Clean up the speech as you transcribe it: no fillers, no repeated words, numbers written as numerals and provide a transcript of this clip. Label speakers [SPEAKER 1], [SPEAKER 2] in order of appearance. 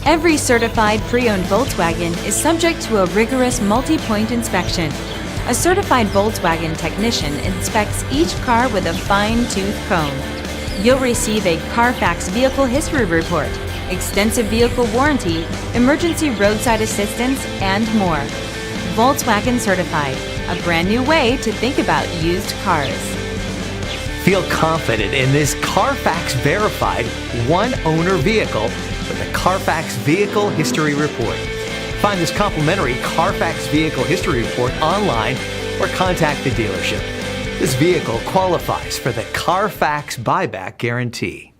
[SPEAKER 1] Every certified pre-owned Volkswagen is subject to a rigorous multi-point inspection. A certified Volkswagen technician inspects each car with a fine-tooth comb. You'll receive a CarFax vehicle history report, extensive vehicle warranty, emergency roadside assistance, and more. Volkswagen Certified, a brand new way to think about used cars.
[SPEAKER 2] Feel confident in this CarFax verified one-owner vehicle with a CarFax Vehicle History Report. Find this complimentary CarFax Vehicle History Report online or contact the dealership. This vehicle qualifies for the CarFax Buyback Guarantee.